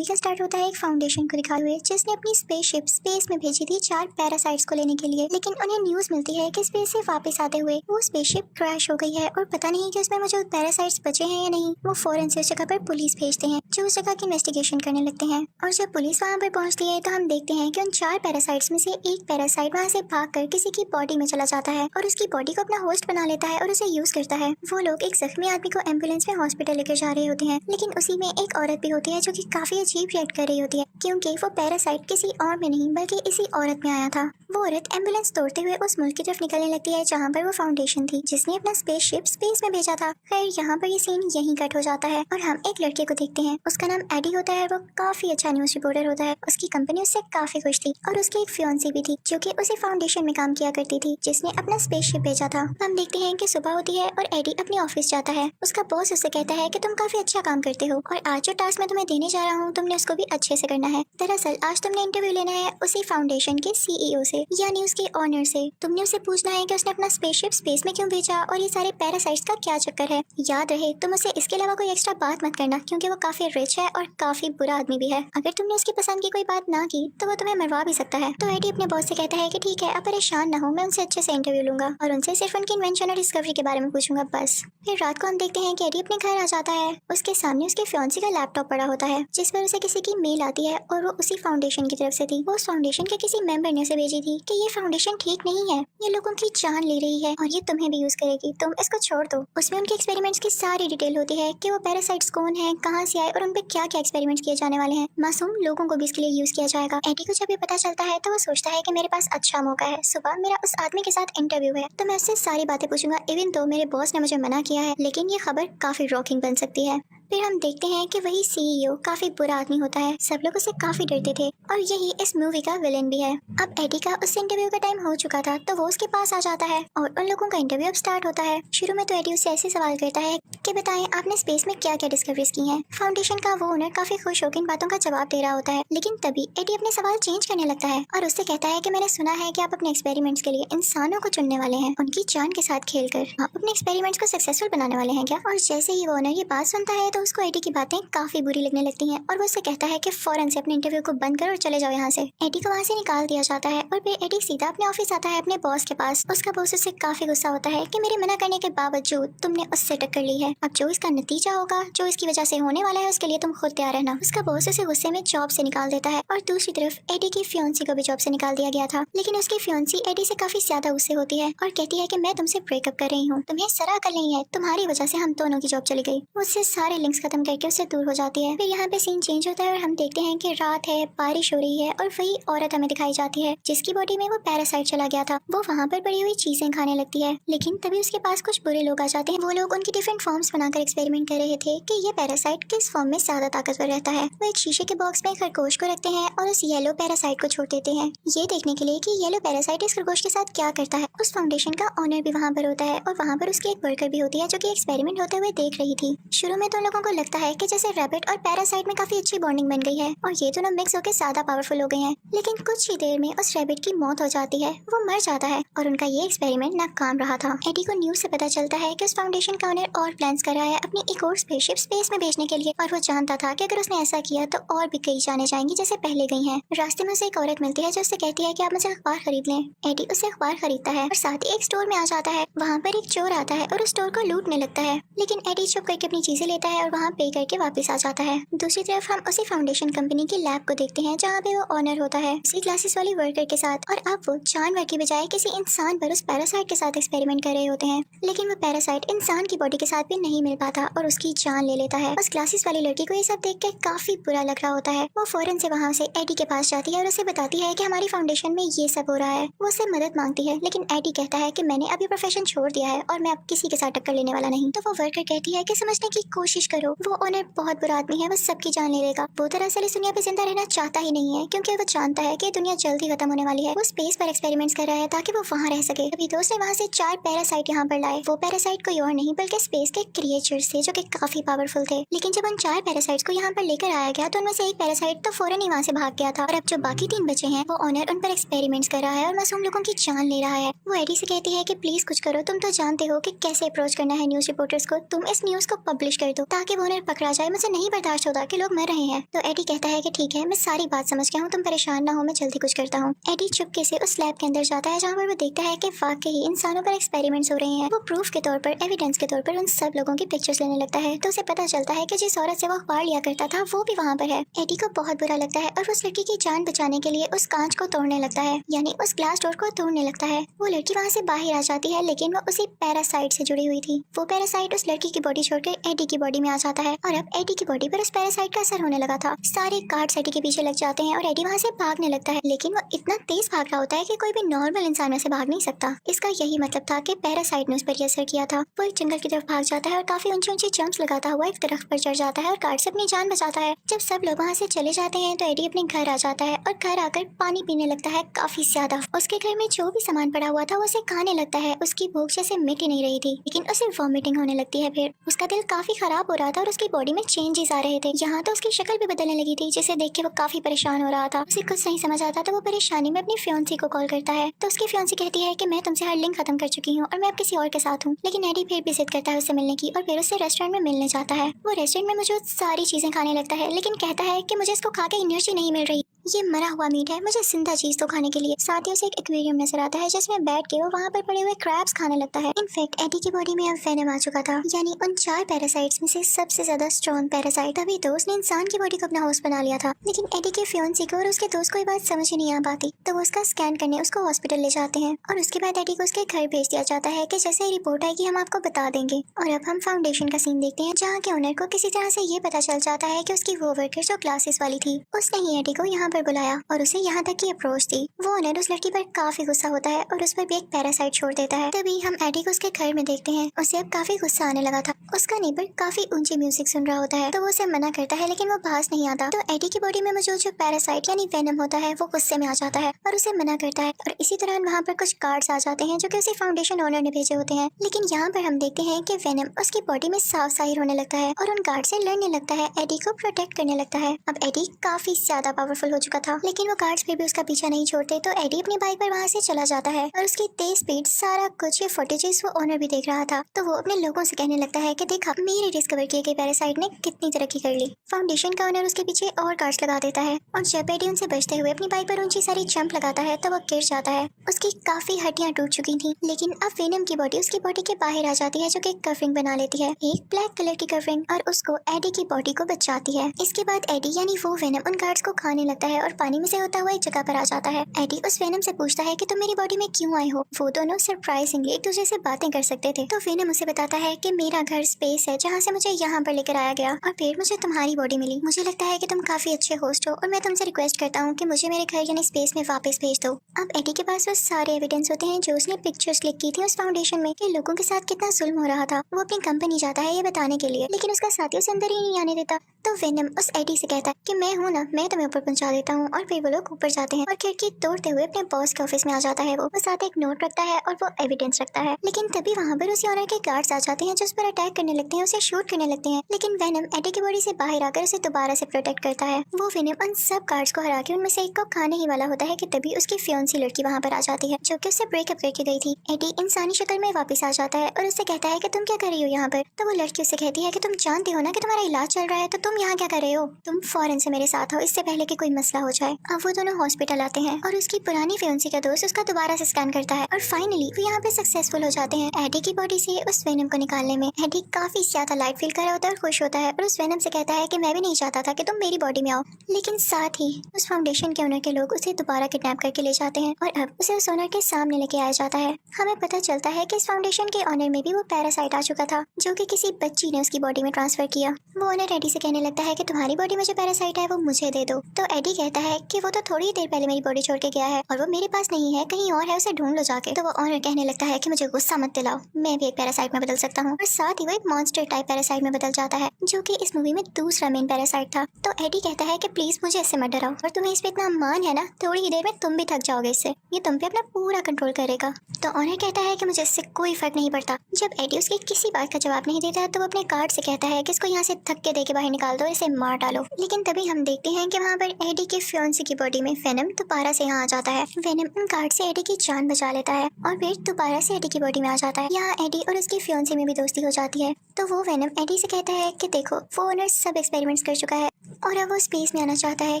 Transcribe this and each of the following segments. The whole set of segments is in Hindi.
मूवी का स्टार्ट होता है एक फाउंडेशन को दिखाए हुए जिसने अपनी स्पेसशिप स्पेस में भेजी थी 4 पैरासाइट्स को लेने के लिए, लेकिन उन्हें न्यूज मिलती है कि स्पेस से वापस आते हुए वो स्पेसशिप क्रैश हो गई है और पता नहीं कि उसमें मौजूद पैरासाइट्स बचे हैं या नहीं। वो फौरन से उस जगह पर पुलिस भेजते हैं जो उस जगह की इन्वेस्टिगेशन करने लगते हैं और जब पुलिस वहाँ पर पहुंचती है तो हम देखते हैं कि उन 4 पैरासाइट्स में से एक पैरासाइट वहाँ से भागकर किसी की बॉडी में चला जाता है और उसकी बॉडी को अपना होस्ट बना लेता है और उसे यूज करता है। वो लोग एक जख्मी आदमी को एम्बुलेंस में हॉस्पिटल लेकर जा रहे होते हैं, लेकिन उसी में एक औरत भी होती है जो कि काफी अजीब रिएक्ट कर रही होती है क्योंकि वो पैरासाइट किसी और में नहीं बल्कि इसी औरत में आया था। वो औरत एम्बुलेंस तोड़ते हुए उस मुल्क की तरफ निकलने लगती है जहाँ पर वो फाउंडेशन थी जिसने अपना स्पेसशिप स्पेस में भेजा था। खैर यहाँ पर ये सीन यहीं कट हो जाता है और हम एक लड़के को देखते हैं। उसका नाम एडी होता है। वो काफी अच्छा न्यूज रिपोर्टर होता है। उसकी कंपनी उससे काफी खुश थी और उसकी एक फियांसी भी थी जो कि उसी फाउंडेशन में काम किया करती थी जिसने अपना स्पेसशिप भेजा था। हम देखते हैं कि सुबह होती है और एडी अपने ऑफिस जाता है। उसका बॉस उससे कहता है कि तुम काफी अच्छा काम करते हो और आज जो टास्क मैं तुम्हें देने जा रहा हूँ तुमने उसको भी अच्छे से करना है। दरअसल आज तुमने इंटरव्यू लेना है उसी फाउंडेशन के सीईओ से यानी उसके ऑनर से। तुमने उसे पूछना है कि उसने अपना स्पेसशिप स्पेस में क्यों भेजा और ये सारे पैरासाइट्स का क्या चक्कर है। याद रहे तुम उसे इसके अलावा कोई एक्स्ट्रा बात मत करना क्योंकि वो काफी रिच है और काफी बुरा आदमी भी है। अगर तुमने उसकी पसंद की कोई बात ना की तो वो तुम्हें मरवा भी सकता है। तो एडी अपने बॉस से कहता है कि ठीक है, अब परेशान ना हो, मैं उनसे अच्छे से इंटरव्यू लूंगा और उनसे सिर्फ उनकी इन्वेंशन और डिस्कवरी के बारे में पूछूंगा बस। फिर रात को हम देखते हैं कि एडी अपने घर आ जाता है। उसके सामने उसके फियांसी का लैपटॉप पड़ा होता है जिस पर उसे किसी की मेल आती है और वो उसी फाउंडेशन की तरफ से थी। वो उस फाउंडेशन के किसी मेंबर ने उसे भेजी थी कि ये फाउंडेशन ठीक नहीं है, ये लोगों की जान ले रही है और ये तुम्हें भी यूज करेगी, तुम इसको छोड़ दो। उसमें उनके एक्सपेरिमेंट्स की सारी डिटेल होती है कि वो पैरासाइट्स कौन है, कहाँ से आए और उन पे क्या क्या एक्सपेरिमेंट किए जाने वाले हैं। मासूम लोगों को भी इसके लिए यूज किया जाएगा। एडी को जब ये पता चलता है तो वो सोचता है कि मेरे पास अच्छा मौका है। सुबह मेरा उस आदमी के साथ इंटरव्यू है तो मैं उससे सारी बातें पूछूंगा इवन तो मेरे बॉस ने मुझे मना किया है, लेकिन ये खबर काफी रॉकिंग बन सकती है। फिर हम देखते हैं कि वही सीईओ काफी बुरा आदमी होता है। सब लोग उससे काफी डरते थे और यही इस मूवी का विलेन भी है। अब एडी का उस इंटरव्यू का टाइम हो चुका था तो वो उसके पास आ जाता है और उन लोगों का इंटरव्यू अब स्टार्ट होता है। शुरू में तो एडी उससे ऐसे सवाल करता है कि बताएं आपने स्पेस में क्या क्या डिस्कवरीज की हैं। फाउंडेशन का वो ओनर काफी खुश होकर इन बातों का जवाब दे रहा होता है, लेकिन तभी एडी अपने सवाल चेंज करने लगता है और उससे कहता है कि मैंने सुना है कि आप अपने एक्सपेरिमेंट्स के लिए इंसानों को चुनने वाले हैं, उनकी जान के साथ खेलकर आप अपने एक्सपेरिमेंट्स को सक्सेसफुल बनाने वाले हैं क्या। और जैसे ही वो ओनर ये बात सुनता है तो उसको एडी की बातें काफी बुरी लगने लगती हैं और वो उससे कहता है कि फौरन से अपने इंटरव्यू को बंद करो और चले जाओ यहाँ से। एडी को वहाँ से निकाल दिया जाता है और फिर एडी सीधा अपने ऑफिस आता है अपने बॉस के पास। उसका बॉस उससे काफी गुस्सा होता है कि मेरे मना करने के बावजूद तुमने उससे टक्कर ली है, अब जो इसका नतीजा होगा, जो इसकी वजह से होने वाला है, उसके लिए तुम खुद तैयार रहना। उसका बॉस उसे गुस्से में जॉब से निकाल देता है और दूसरी तरफ एडी की फियांसी को भी जॉब से निकाल दिया गया था, लेकिन उसकी फियांसी एडी से काफी ज्यादा गुस्से होती है और कहती है कि मैं तुमसे ब्रेकअप कर रही हूँ, तुम्हें सरा अकल नहीं है, तुम्हारी वजह से हम दोनों की जॉब चली गई। उससे सारे लिंक्स खत्म करके उससे दूर हो जाती है। फिर यहाँ पे सीन चेंज होता है और हम देखते हैं कि रात है, बारिश हो रही है और वही औरत हमें दिखाई जाती है जिसकी बॉडी में वो पैरासाइट चला गया था। वो वहाँ पर पड़ी हुई चीजें खाने लगती है, लेकिन तभी उसके पास कुछ बुरे लोग आ जाते हैं। वो लोग उनकी डिफरेंट फॉर्म्स बनाकर एक्सपेरिमेंट कर रहे थे कि ये पैरासाइट किस फॉर्म में ज्यादा ताकतवर रहता है। वो एक शीशे के बॉक्स में खरगोश को रखते हैं और उस येलो पैरासाइट को छोड़ देते हैं ये देखने के लिए कि येलो पैरासाइट इस खरगोश के साथ क्या करता है। उस फाउंडेशन का ऑनर भी वहाँ पर होता है और वहाँ पर उसकी एक वर्कर भी होती है जो कि एक्सपेरिमेंट होते हुए देख रही थी। शुरू में तो लोगों को लगता है कि जैसे रैबिट और पैरासाइट में काफी अच्छी बॉन्डिंग बन गई है और ये दोनों मिक्स होकर ज्यादा पावरफुल हो गए हैं, लेकिन कुछ ही देर में उस रैबिट की मौत हो जाती है, वो मर जाता है और उनका ये एक्सपेरिमेंट नाकाम रहा था। एडी को न्यूज से पता चलता है कि उस फाउंडेशन का ओनर और प्लान्स कर रहा है अपनी एक और स्पेसशिप स्पेस में भेजने के लिए और वो जानता था कि अगर उसने ऐसा किया तो और भी कई जाने जाएंगी जैसे पहले गई हैं। रास्ते में उसे एक औरत मिलती है जो उससे कहती है कि आप मुझे अखबार खरीद लें। एडी उसे अखबार खरीदता है और साथ ही एक स्टोर में आ जाता है। वहाँ पर एक चोर आता है और उस स्टोर को लूटने लगता है, लेकिन एडी चुप करके अपनी चीजें लेता है और वहाँ पे करके वापस आ जाता है। दूसरी तरफ हम उसी फाउंडेशन कंपनी की लैब को देखते हैं जहाँ पे वो ऑनर होता है उसी ग्लासेस वाली वर्कर के साथ, और अब वो जानवर की बजाय किसी इंसान पर उस पैरासाइट के साथ एक्सपेरिमेंट कर रहे होते हैं, लेकिन वो पैरासाइट इंसान की बॉडी के साथ भी नहीं मिल पाता और उसकी जान ले लेता है। उस ग्लासेस वाली लड़की को ये सब देख के काफी बुरा लग रहा होता है। वो फौरन से वहाँ से एडी के पास जाती है और उसे बताती है कि हमारी फाउंडेशन में ये सब हो रहा है। वो उससे मदद मांगती है, लेकिन एडी कहता है कि मैंने अभी प्रोफेशन छोड़ दिया है और मैं अब किसी के साथ टक्कर लेने वाला नहीं। तो वो वर्कर कहती है कि समझने की कोशिश करो, वो ओनर बहुत बुरा आदमी है, वो सबकी जान ले लेगा। वो दरअसल इस दुनिया पे जिंदा रहना चाहता ही नहीं है क्योंकि वो जानता है कि दुनिया जल्द ही खत्म होने वाली है। वो स्पेस पर एक्सपेरिमेंट्स कर रहा है ताकि वो वहाँ रह सके। अभी दोस्त ने वहाँ से 4 पैरासाइट यहाँ पर लाए। वो पैरासाइट कोई और नहीं बल्कि स्पेस के क्रिएचर्स थे जो कि काफी पावरफुल थे, लेकिन जब उन 4 पैरासाइट्स को यहाँ पर लेकर आया गया तो उनमें से एक पैरासाइट तो फौरन ही वहाँ से भाग गया था और अब जो बाकी 3 बचे हैं वो ऑनर उन पर एक्सपेरिमेंट्स कर रहा है और मासूम लोगों की जान ले रहा है। वो एडी से कहती है कि प्लीज कुछ करो, तुम तो जानते हो कि कैसे अप्रोच करना है न्यूज रिपोर्टर्स को, तुम इस न्यूज को पब्लिश कर दो ताकि वो ओनर पकड़ा जाए। मुझे नहीं बर्दाश्त होता कि लोग मर रहे हैं। तो एडी कहता है कि ठीक है, मैं सारी बात समझ गया हूँ, तुम परेशान ना हो, मैं जल्दी कुछ करता हूँ। एडी चुपके से उस लैब के अंदर जाता है जहाँ पर वो देखता है कि वाकई इंसानों पर एक्सपेरिमेंट्स हो रहे हैं। वो प्रूफ के तौर पर, एविडेंस के तौर पर उन सब लोगों की पिक्चर्स लेने लगता है। तो उसे पता चलता है कि जिस औरत से वो अखबार लिया करता था वो भी वहाँ पर है। एडी को बहुत बुरा लगता है और वो उस लड़की की जान बचाने के लिए उस कांच को तोड़ने लगता है, यानी उस ग्लास डोर को तोड़ने लगता है। वो लड़की वहाँ से बाहर आ जाती है, लेकिन वो उसी पैरासाइट से जुड़ी हुई थी। वो पैरासाइट उस लड़की की बॉडी छोड़कर एडी की बॉडी में आ जाता है और अब एडी की बॉडी पर उस पैरासाइट का असर होने लगा था। सारे कार्ड्स एडी के पीछे लग जाते हैं और एडी वहाँ से भागने लगता है, लेकिन वो इतना तेज भाग रहा होता है कि कोई भी नॉर्मल इंसान वैसे भाग नहीं सकता। इसका यही मतलब था कि पैरासाइट ने उस पर असर किया था। वो एक जंगल की तरफ भाग जाता है और काफी ऊंची ऊंची जंप्स लगाता हुआ एक दरख्त पर चढ़ जाता है और कार्ड से अपनी जान बचाता है। जब सब लोग वहाँ से चले जाते हैं तो एडी अपने घर आ जाता है और घर आकर पानी पीने लगता है काफी ज्यादा। उसके घर में जो भी सामान पड़ा हुआ था वो उसे खाने लगता है। उसकी भूख जैसे मिट ही नहीं रही थी, लेकिन उसे वॉमिटिंग होने लगती है। फिर उसका दिल काफी खराब हो रहा था और उसकी बॉडी में चेंजेस आ रहे थे। यहाँ तो उसकी शक्ल भी बदलने लगी थी, जिसे देख के वो काफी परेशान हो रहा था। उसे कुछ नहीं समझ आता तो वो परेशानी में अपनी फियांसी को कॉल करता है। तो उसकी फियांसी कहती है कि मैं तुमसे हर लिंक खत्म कर चुकी हूँ और मैं अब किसी और के साथ हूँ। लेकिन एडी फिर भी जिद करता है उससे मिलने की और फिर उससे रेस्टोरेंट में मिलने जाता है। वो रेस्टोरेंट में मौजूद सारी चीजें खाने लगता है, लेकिन कहता है कि मुझे इसको खा के एनर्जी नहीं मिल रही, ये मरा हुआ मीट है, मुझे जिंदा चीज तो खाने के लिए। साथ ही उसे एक एक्वेरियम नजर आता है जिसमें बैठ के वो वहाँ पर पड़े हुए क्रैब्स खाने लगता है। इनफैक्ट एडी की बॉडी में अब वेनम आ चुका था, यानी उन 4 पैरासाइट्स में से सबसे ज्यादा स्ट्रॉन्ग पैरासाइट। तभी तो उसने इंसान की बॉडी को अपना होस्ट बना लिया था। लेकिन एडी के फियांसी को और उसके दोस्त को ये बात समझ ही नहीं आ पाती, तो वो उसका स्कैन करने उसको हॉस्पिटल ले जाते हैं और उसके बाद एडी को उसके घर भेज दिया जाता है कि जैसे ही रिपोर्ट आएगी हम आपको बता देंगे। और अब हम फाउंडेशन का सीन देखते हैं जहाँ के ओनर को किसी तरह से ये पता चल जाता है कि उसकी वो वर्कर जो क्लासेस वाली थी उसने ही एडी को यहाँ पर बुलाया और उसे यहाँ तक की अप्रोच दी। वो ओनर उस लड़की पर काफी गुस्सा होता है और उस पर भी एक पैरासाइट छोड़ देता है। तभी हम एडी को उसके घर में देखते हैं। उसे अब काफी गुस्सा आने लगा था। उसका नेबर काफी ऊंची म्यूजिक सुन रहा होता है, तो वो उसे मना करता है, लेकिन वो पास नहीं आता। तो एडी की बॉडी में मौजूद जो पैरासाइट यानी वेनम होता है वो गुस्से में आ जाता है और उसे मना करता है। और इसी दौरान वहाँ पर कुछ कार्ड्स आ जाते हैं जो कि उसी फाउंडेशन ओनर ने भेजे होते हैं। लेकिन यहाँ पर हम देखते हैं कि वेनम उसकी बॉडी में साफ जाहिर होने लगता है और उन गार्ड से लड़ने लगता है, एडी को प्रोटेक्ट करने लगता है। अब एडी काफी ज्यादा पावरफुल हो चुका था, लेकिन वो गार्ड्स फिर भी उसका पीछा नहीं छोड़ते। तो एडी अपनी बाइक पर वहाँ से चला जाता है और उसकी तेज स्पीड, सारा कुछ ये फुटेजेस वो ओनर भी देख रहा था। तो वो अपने लोगों से कहने लगता है कि देखा, मेरे डिस्कवर किए गए पैरासाइट ने कितनी तरक्की कर ली। फाउंडेशन का ओनर उसके पीछे और कार्ड्स लगा देता है और जब एडी उनसे बचते हुए अपनी बाइक पर ऊंची सारी जंप लगाता है तो वो गिर जाता है। उसकी काफी हड्डियां टूट चुकी थी, लेकिन अब वेनम की बॉडी उसकी बॉडी के बाहर आ जाती है जो कि कवरिंग बना लेती है, एक ब्लैक कलर की कवरिंग, और उसको एडी की बॉडी को बचाती है। इसके बाद एडी यानी वो वेनम उन गार्ड्स को खाने लगता है और पानी में से होता हुआ एक जगह पर आ जाता है। एडी उस वेनम से पूछता है कि तुम मेरी बॉडी में क्यों आए हो। वो दोनों सरप्राइजिंगली एक दूसरे से बातें कर सकते थे। तो वेनम उसे बताता है कि मेरा घर स्पेस है जहाँ से मुझे यहाँ पर लेकर आया गया और फिर मुझे तुम्हारी बॉडी मिली। मुझे लगता है कि तुम काफी अच्छे होस्ट हो और मैं तुमसे रिक्वेस्ट करता हूँ कि मुझे मेरे घर यानी स्पेस में वापस भेज दो। अब एडी के पास वो सारे एविडेंस होते हैं जो उसने पिक्चर्स क्लिक की थी उस फाउंडेशन में कि लोगों के साथ कितना जुल्म हो रहा था। वो अपनी कंपनी जाता है ये बताने के लिए, लेकिन उसका साथी उसे अंदर ही नहीं आने देता। तो वेनम उस एडी से कहता है कि मैं हूँ ना, मैं तुम्हें ऊपर पहुंचा देता हूँ। और फिर वो लोग ऊपर जाते हैं और खिड़की तोड़ते हुए अपने बॉस के ऑफिस में आ जाता है। वो साथ एक नोट रखता है और वो एविडेंस रखता है। लेकिन तभी वहाँ पर उसी ऑनर के गार्ड्स आ जाते हैं जो उस पर अटैक करने लगते हैं, उसे शूट करने लगते हैं। लेकिन वेनम एडी की बॉडी से बाहर आकर उसे दोबारा से प्रोटेक्ट करता है। वो वेनम उन सब गार्ड्स को हरा के उनमें से एक को खाने ही वाला होता है कि तभी उसकी फियांसी लड़की वहाँ पर आ जाती है जो कि उससे ब्रेकअप करके गई थी। एडी इंसानी शक्ल में वापस आ जाता है और उससे कहता है कि तुम क्या कर रही हो यहाँ पर। तो वो लड़की उससे कहती है कि तुम जानती हो ना कि तुम्हारा इलाज चल रहा है, तो तुम यहाँ क्या कर रहे हो, तुम फौरन से मेरे साथ हो, इससे पहले कि कोई मसला हो जाए। अब वो दोनों हॉस्पिटल आते हैं और उसकी पुरानी फियांसी का दोस्त उसका दोबारा से स्कैन करता है और फाइनली वो यहाँ पे सक्सेसफुल हो जाते हैं एडी की बॉडी से उस वेनम को निकालने में। एडी काफी ज्यादा लाइट फील कर रहा होता है और खुश होता है और उस वेनम से कहता है कि मैं भी नहीं चाहता था कि तुम मेरी बॉडी में आओ। लेकिन साथ ही उस फाउंडेशन के ओनर के लोग उसे दोबारा किडनैप करके ले जाते हैं और अब उसे उस ओनर के सामने लेके आया जाता है। हमें पता चलता है कि इस फाउंडेशन के ओनर में भी वो पैरासाइट आ चुका था जो कि किसी बच्ची ने उसकी बॉडी में ट्रांसफर किया। वो ओनर एडी से कहने लगता है कि तुम्हारी बॉडी में जो पैरासाइट है वो मुझे दे दो। तो एडी कहता है कि वो तो थोड़ी देर पहले मेरी बॉडी छोड़ के गया है और वो मेरे पास नहीं है, कहीं और है, उसे ढूंढ लो जाके। तो वो ओनर कहने लगता है कि मुझे गुस्सा मत दिलाओ, मैं भी एक पैरासाइट में बदल सकता हूँ। और साथ ही वो एक मॉन्स्टर टाइप पैरासाइट में बदल जाता है जो कि इस मूवी में दूसरा मेन पैरासाइट था। तो एडी कहता है कि प्लीज मुझे इससे मत डराओ, और तुम्हें इस पे इतना मान है ना, थोड़ी ही देर में तुम भी थक जाओगे इससे, ये तुम पे अपना पूरा कंट्रोल करेगा। तो ऑनर कहता है कि मुझे इससे कोई फर्क नहीं पड़ता। जब एडी उसकी किसी बात का जवाब नहीं देता तो वो अपने गार्ड से कहता है कि इसको यहाँ से धक्के दे के बाहर निकाल दो, इसे मार डालो। लेकिन तभी हम देखते हैं कि वहाँ पर एडी के फियांसे की बॉडी में वेनम दोबारा से यहाँ आ जाता है। वेनम उन गार्ड से एडी की जान बचा लेता है और फिर दोबारा से एडी की बॉडी में आ जाता है। यहाँ एडी और उसके फियांसे में भी दोस्ती हो जाती है। तो वो वेनम एडी से कहता है कि देखो वो ओनर सब एक्सपेरिमेंट्स कर चुका है और अब वो स्पेस में आना चाहता है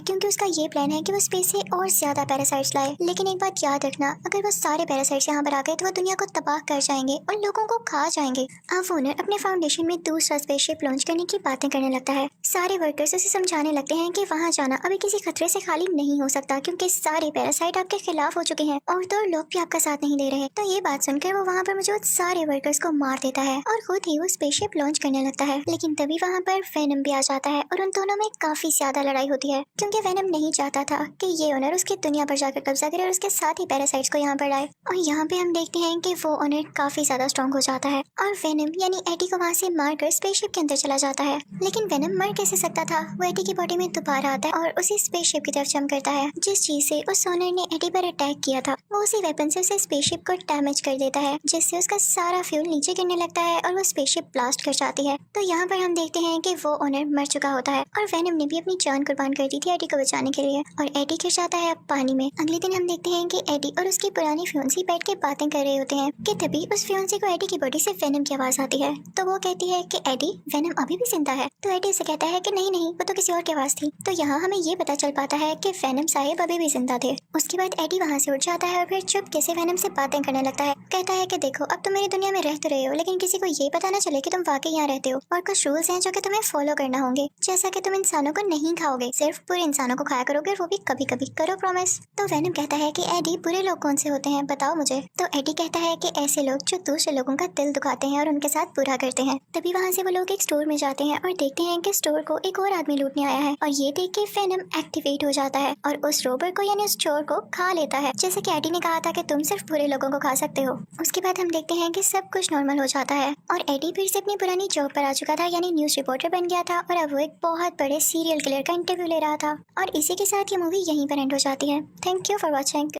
क्योंकि उसका ये प्लान है कि वो स्पेस से और ज्यादा पैरासाइट्स लाए। लेकिन एक बात याद रखना, अगर वो सारे पैरासाइट्स यहाँ पर आ गए तो वो दुनिया को तबाह कर जाएंगे और लोगों को खा जाएंगे। अब ओनर अपने फाउंडेशन में दूसरा स्पेसशिप लॉन्च करने की बातें करने लगता है। सारे वर्कर्स उसे समझाने लगते हैं कि वहाँ जाना अभी किसी खतरे से खाली नहीं हो सकता क्योंकि सारे पैरासाइट आपके खिलाफ हो चुके हैं और तो लोग भी आपका साथ नहीं दे रहे। तो ये बात सुनकर वो वहाँ पर मौजूद सारे वर्कर्स को मार देता है और खुद ही वो स्पेसशिप लॉन्च करने लगता है। लेकिन तभी वहाँ पर वेनम भी आ जाता है और उन दोनों में काफी ज्यादा लड़ाई होती है क्योंकि वेनम नहीं चाहता था कि ये ओनर उसकी दुनिया पर जाकर कब्जा करे और उसके साथ ही पैरासाइट्स को यहाँ पर लाए। और यहाँ पे हम देखते हैं कि वो ओनर काफी ज्यादा स्ट्रॉन्ग हो जाता है और वेनम यानी एडी को वहाँ से मारकर स्पेसशिप के अंदर चला जाता है। लेकिन वेनम मर कैसे सकता था? वो एडी की बॉडी में दोबारा आता है और उसी स्पेसशिप की तरफ जंप करता है जिस चीज से उस ओनर ने एडी पर अटैक किया था। वो उसी वेपन से उसे स्पेसशिप को डैमेज कर देता है जिससे उसका सारा फ्यूल नीचे गिरने लगता है और वो स्पेसशिप ब्लास्ट कर जाती है। तो यहाँ पर हम देखते हैं कि वो ओनर मर चुका होता है और वेनम ने भी अपनी जान कुर्बान कर दी थी एडी को बचाने के लिए और एडी गिर जाता है अब पानी में। अगले दिन हम देखते हैं कि एडी और उसकी पुरानी फियांसी बैठ के बातें कर रहे होते हैं कि तभी उस फियांसी को एडी की बॉडी से वेनम की आवाज आती है। तो वो कहती है कि एडी वेनम अभी भी जिंदा है। तो एडी उसे कहता है कि नहीं नहीं वो तो किसी और की आवाज थी। तो यहाँ हमें ये पता चल पाता है कि वेनम साहिब अभी भी जिंदा थे। उसके बाद एडी वहाँ से उठ जाता है और फिर चुपके से वेनम से बातें करने लगता है। कहता है कि देखो अब तुम मेरी दुनिया में रह तो रहे हो लेकिन किसी को ये पता ना चले कि तुम वाकई यहाँ रहते हो और कुछ रूल्स हैं जो कि तुम्हें फॉलो करना होंगे, जैसा कि तुम इंसानों को नहीं खाओगे, सिर्फ पूरे इंसानों को खाया करोगे, वो भी कभी कभी, करो प्रॉमिस। तो वेनम कहता है कि एडी बुरे लोग कौन से होते हैं बताओ मुझे। तो एडी कहता है कि ऐसे लोग जो दूसरे लोगों का दिल दुखाते हैं और उनके साथ बुरा करते हैं। तभी वहाँ से वो लोग एक स्टोर में जाते हैं और देखते हैं कि स्टोर को एक और आदमी लूटने आया है और ये देख के वेनम एक्टिवेट हो जाता है और उस रोबर को यानी उस चोर को खा लेता है, जैसे कि एडी ने कहा था कि तुम सिर्फ बुरे लोगों को खा सकते हो। उसके बाद हम देखते हैं कि सब कुछ नॉर्मल हो जाता है और एडी फिर से अपनी पुरानी जॉब पर आ चुका था यानी न्यूज़ रिपोर्टर बन गया था और अब वो एक बहुत बड़े सीरियल किलर का इंटरव्यू ले रहा था। और इसी के साथ ये मूवी यहीं पर एंड हो जाती है। Thank you for watching.